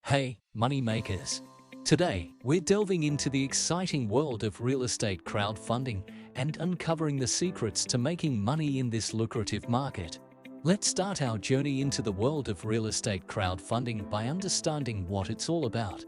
Hey, money makers! Today, we're delving into the exciting world of real estate crowdfunding and uncovering the secrets to making money in this lucrative market. Let's start our journey into the world of real estate crowdfunding by understanding what it's all about.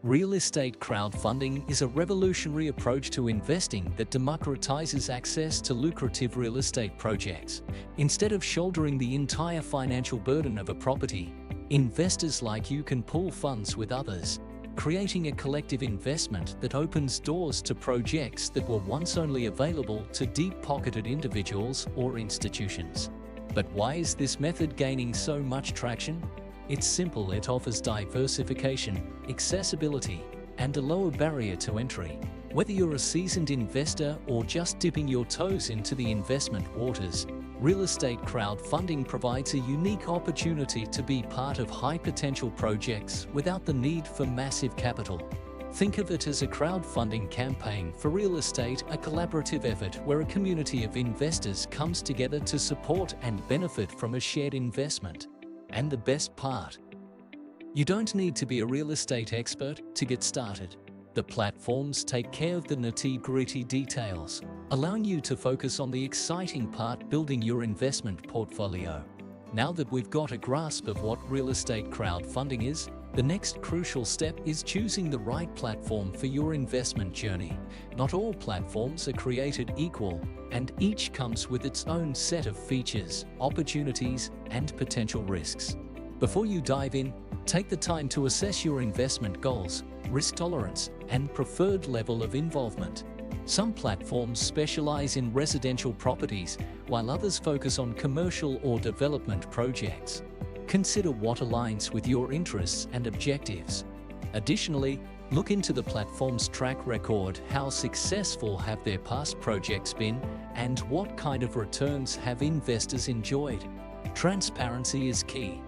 Real estate crowdfunding is a revolutionary approach to investing that democratizes access to lucrative real estate projects. Instead of shouldering the entire financial burden of a property, investors like you can pool funds with others, creating a collective investment that opens doors to projects that were once only available to deep-pocketed individuals or institutions. But why is this method gaining so much traction? It's simple. It offers diversification, accessibility, and a lower barrier to entry. Whether you're a seasoned investor or just dipping your toes into the investment waters, real estate crowdfunding provides a unique opportunity to be part of high-potential projects without the need for massive capital. Think of it as a crowdfunding campaign for real estate, a collaborative effort where a community of investors comes together to support and benefit from a shared investment. And the best part? You don't need to be a real estate expert to get started. The platforms take care of the nitty-gritty details, allowing you to focus on the exciting part: building your investment portfolio. Now that we've got a grasp of what real estate crowdfunding is, the next crucial step is choosing the right platform for your investment journey. Not all platforms are created equal, and each comes with its own set of features, opportunities, and potential risks. Before you dive in, take the time to assess your investment goals, risk tolerance, and preferred level of involvement. Some platforms specialize in residential properties, while others focus on commercial or development projects. Consider what aligns with your interests and objectives. Additionally, look into the platform's track record. How successful have their past projects been, and what kind of returns have investors enjoyed? Transparency is key.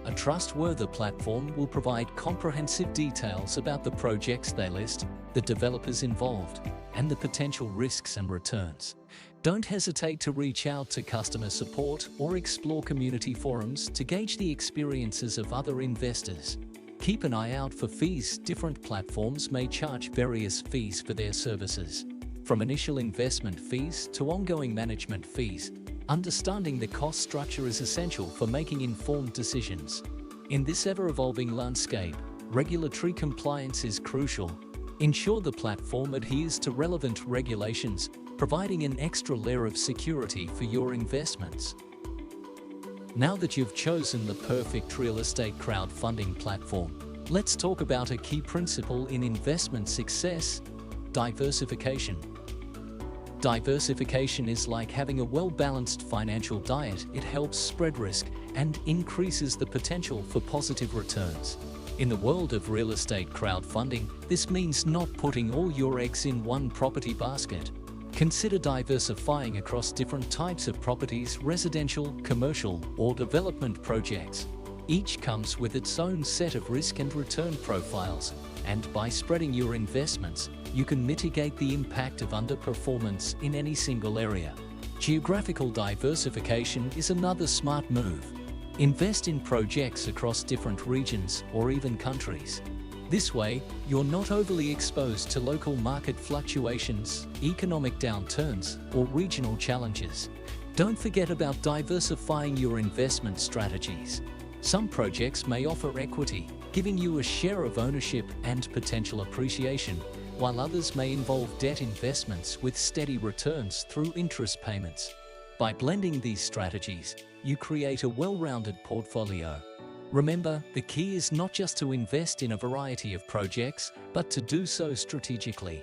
A trustworthy platform will provide comprehensive details about the projects they list, the developers involved, and the potential risks and returns. Don't hesitate to reach out to customer support or explore community forums to gauge the experiences of other investors. Keep an eye out for fees. Different platforms may charge various fees for their services, from initial investment fees to ongoing management fees. Understanding the cost structure is essential for making informed decisions. In this ever-evolving landscape, regulatory compliance is crucial. Ensure the platform adheres to relevant regulations, providing an extra layer of security for your investments. Now that you've chosen the perfect real estate crowdfunding platform, let's talk about a key principle in investment success: diversification. Diversification is like having a well-balanced financial diet. It helps spread risk and increases the potential for positive returns. In the world of real estate crowdfunding, this means not putting all your eggs in one property basket. Consider diversifying across different types of properties: residential, commercial, or development projects. Each comes with its own set of risk and return profiles, and by spreading your investments, you can mitigate the impact of underperformance in any single area. Geographical diversification is another smart move. Invest in projects across different regions or even countries. This way, you're not overly exposed to local market fluctuations, economic downturns, or regional challenges. Don't forget about diversifying your investment strategies. Some projects may offer equity, giving you a share of ownership and potential appreciation, while others may involve debt investments with steady returns through interest payments. By blending these strategies, you create a well-rounded portfolio. Remember, the key is not just to invest in a variety of projects, but to do so strategically.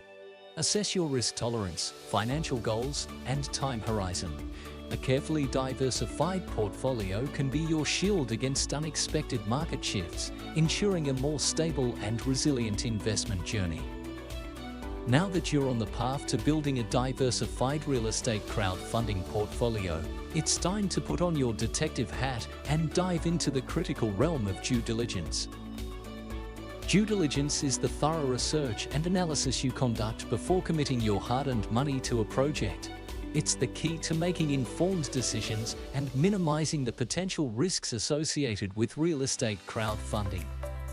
Assess your risk tolerance, financial goals, and time horizon. A carefully diversified portfolio can be your shield against unexpected market shifts, ensuring a more stable and resilient investment journey. Now that you're on the path to building a diversified real estate crowdfunding portfolio, it's time to put on your detective hat and dive into the critical realm of due diligence. Due diligence is the thorough research and analysis you conduct before committing your hard-earned money to a project. It's the key to making informed decisions and minimizing the potential risks associated with real estate crowdfunding.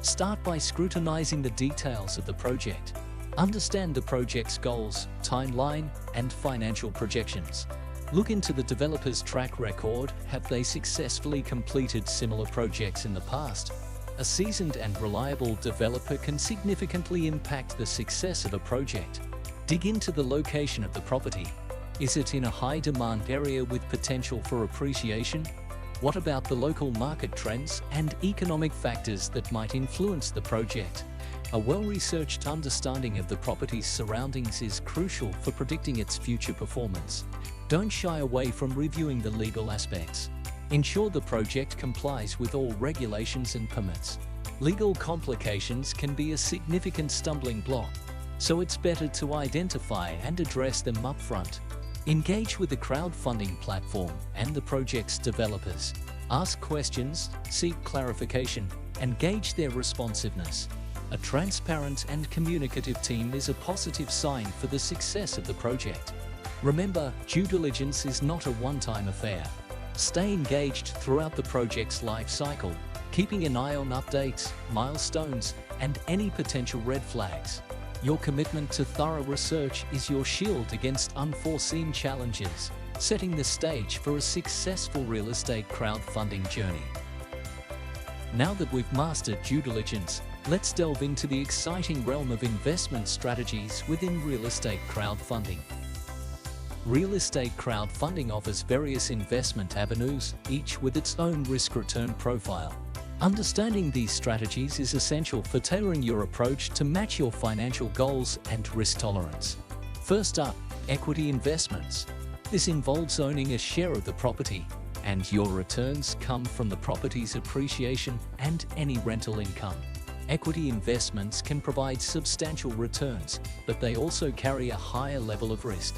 Start by scrutinizing the details of the project. Understand the project's goals, timeline, and financial projections. Look into the developer's track record. Have they successfully completed similar projects in the past? A seasoned and reliable developer can significantly impact the success of a project. Dig into the location of the property. Is it in a high-demand area with potential for appreciation? What about the local market trends and economic factors that might influence the project? A well-researched understanding of the property's surroundings is crucial for predicting its future performance. Don't shy away from reviewing the legal aspects. Ensure the project complies with all regulations and permits. Legal complications can be a significant stumbling block, so it's better to identify and address them upfront. Engage with the crowdfunding platform and the project's developers. Ask questions, seek clarification, and gauge their responsiveness. A transparent and communicative team is a positive sign for the success of the project. Remember, due diligence is not a one-time affair. Stay engaged throughout the project's life cycle, keeping an eye on updates, milestones, and any potential red flags. Your commitment to thorough research is your shield against unforeseen challenges, setting the stage for a successful real estate crowdfunding journey. Now that we've mastered due diligence, let's delve into the exciting realm of investment strategies within real estate crowdfunding. Real estate crowdfunding offers various investment avenues, each with its own risk-return profile. Understanding these strategies is essential for tailoring your approach to match your financial goals and risk tolerance. First up, equity investments. This involves owning a share of the property, and your returns come from the property's appreciation and any rental income. Equity investments can provide substantial returns, but they also carry a higher level of risk.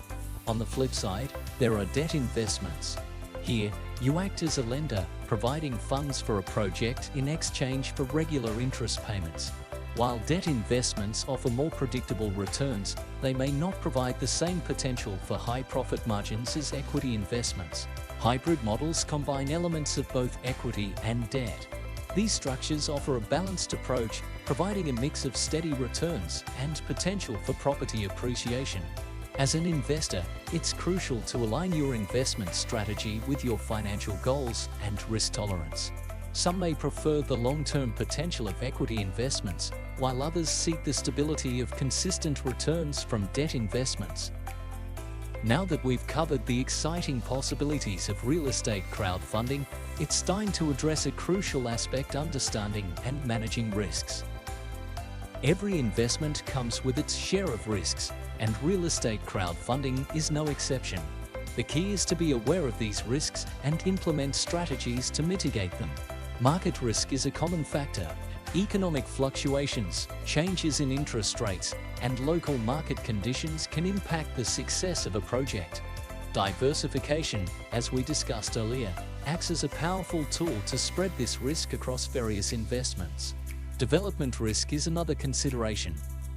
On the flip side, there are debt investments. Here, you act as a lender, providing funds for a project in exchange for regular interest payments. While debt investments offer more predictable returns, they may not provide the same potential for high profit margins as equity investments. Hybrid models combine elements of both equity and debt. These structures offer a balanced approach, providing a mix of steady returns and potential for property appreciation. As an investor, it's crucial to align your investment strategy with your financial goals and risk tolerance. Some may prefer the long-term potential of equity investments, while others seek the stability of consistent returns from debt investments. Now that we've covered the exciting possibilities of real estate crowdfunding, it's time to address a crucial aspect: understanding and managing risks. Every investment comes with its share of risks, and real estate crowdfunding is no exception. The key is to be aware of these risks and implement strategies to mitigate them. Market risk is a common factor. Economic fluctuations, changes in interest rates, and local market conditions can impact the success of a project. Diversification, as we discussed earlier, acts as a powerful tool to spread this risk across various investments. Development risk is another consideration.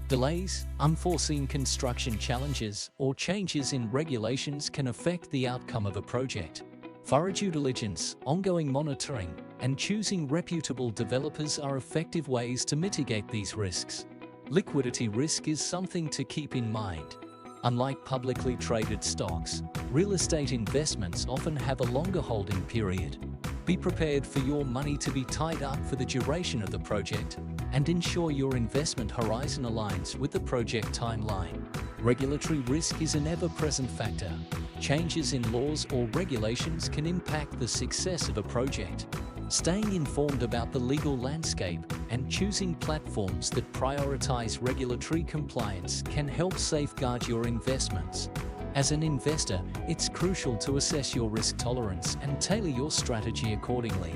Delays, unforeseen construction challenges, or changes in regulations can affect the outcome of a project. Thorough due diligence, ongoing monitoring, and choosing reputable developers are effective ways to mitigate these risks. Liquidity risk is something to keep in mind. Unlike publicly traded stocks, real estate investments often have a longer holding period. Be prepared for your money to be tied up for the duration of the project, and ensure your investment horizon aligns with the project timeline. Regulatory risk is an ever-present factor. Changes in laws or regulations can impact the success of a project. Staying informed about the legal landscape and choosing platforms that prioritize regulatory compliance can help safeguard your investments. As an investor, it's crucial to assess your risk tolerance and tailor your strategy accordingly.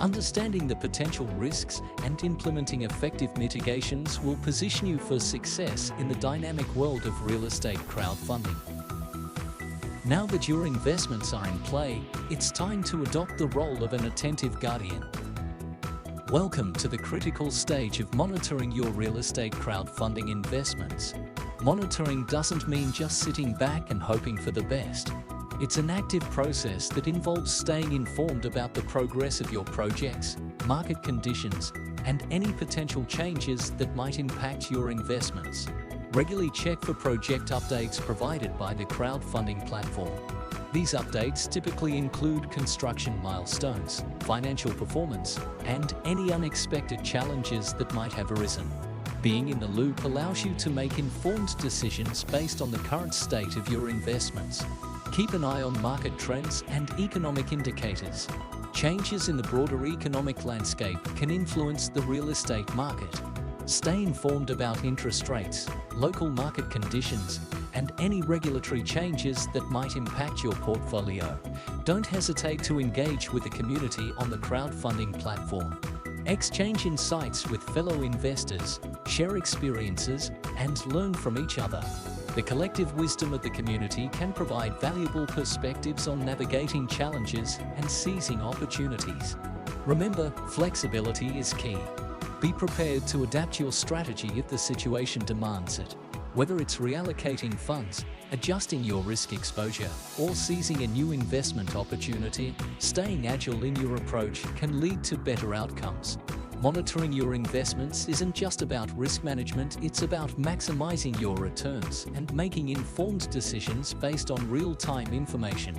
Understanding the potential risks and implementing effective mitigations will position you for success in the dynamic world of real estate crowdfunding. Now that your investments are in play, it's time to adopt the role of an attentive guardian. Welcome to the critical stage of monitoring your real estate crowdfunding investments. Monitoring doesn't mean just sitting back and hoping for the best. It's an active process that involves staying informed about the progress of your projects, market conditions, and any potential changes that might impact your investments. Regularly check for project updates provided by the crowdfunding platform. These updates typically include construction milestones, financial performance, and any unexpected challenges that might have arisen. Being in the loop allows you to make informed decisions based on the current state of your investments. Keep an eye on market trends and economic indicators. Changes in the broader economic landscape can influence the real estate market. Stay informed about interest rates, local market conditions, and any regulatory changes that might impact your portfolio. Don't hesitate to engage with the community on the crowdfunding platform. Exchange insights with fellow investors, share experiences, and learn from each other. The collective wisdom of the community can provide valuable perspectives on navigating challenges and seizing opportunities. Remember, flexibility is key. Be prepared to adapt your strategy if the situation demands it. Whether it's reallocating funds, adjusting your risk exposure, or seizing a new investment opportunity, staying agile in your approach can lead to better outcomes. Monitoring your investments isn't just about risk management, it's about maximizing your returns and making informed decisions based on real-time information.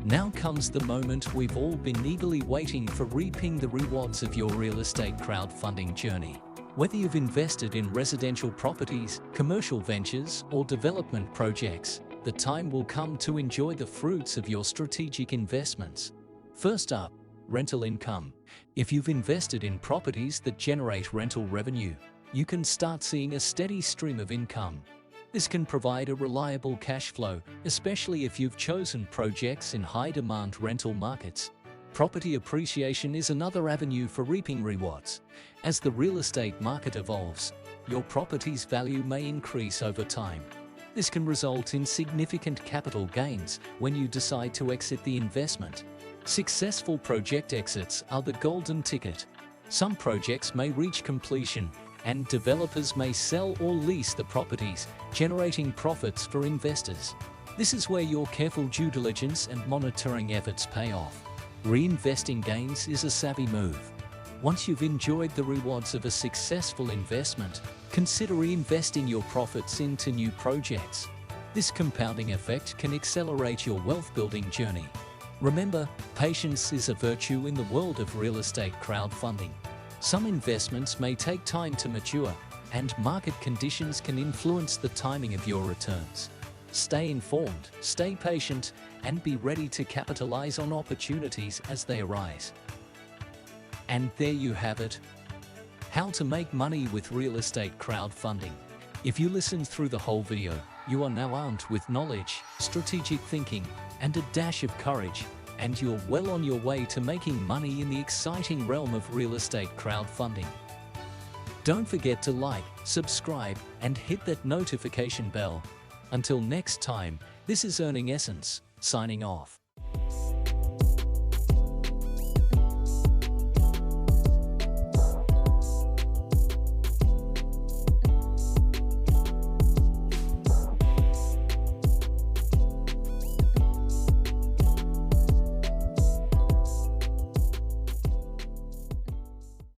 Now comes the moment we've all been eagerly waiting for: reaping the rewards of your real estate crowdfunding journey. Whether you've invested in residential properties, commercial ventures, or development projects, the time will come to enjoy the fruits of your strategic investments. First up, rental income. If you've invested in properties that generate rental revenue, you can start seeing a steady stream of income. This can provide a reliable cash flow, especially if you've chosen projects in high-demand rental markets. Property appreciation is another avenue for reaping rewards. As the real estate market evolves, your property's value may increase over time. This can result in significant capital gains when you decide to exit the investment. Successful project exits are the golden ticket. Some projects may reach completion, and developers may sell or lease the properties, generating profits for investors. This is where your careful due diligence and monitoring efforts pay off. Reinvesting gains is a savvy move. Once you've enjoyed the rewards of a successful investment, consider reinvesting your profits into new projects. This compounding effect can accelerate your wealth-building journey. Remember, patience is a virtue in the world of real estate crowdfunding. Some investments may take time to mature, and market conditions can influence the timing of your returns. Stay informed, stay patient, and be ready to capitalize on opportunities as they arise. And there you have it. How to make money with real estate crowdfunding. If you listened through the whole video, you are now armed with knowledge, strategic thinking, and a dash of courage, and you're well on your way to making money in the exciting realm of real estate crowdfunding. Don't forget to like, subscribe, and hit that notification bell. Until next time, this is Earning Essence, signing off.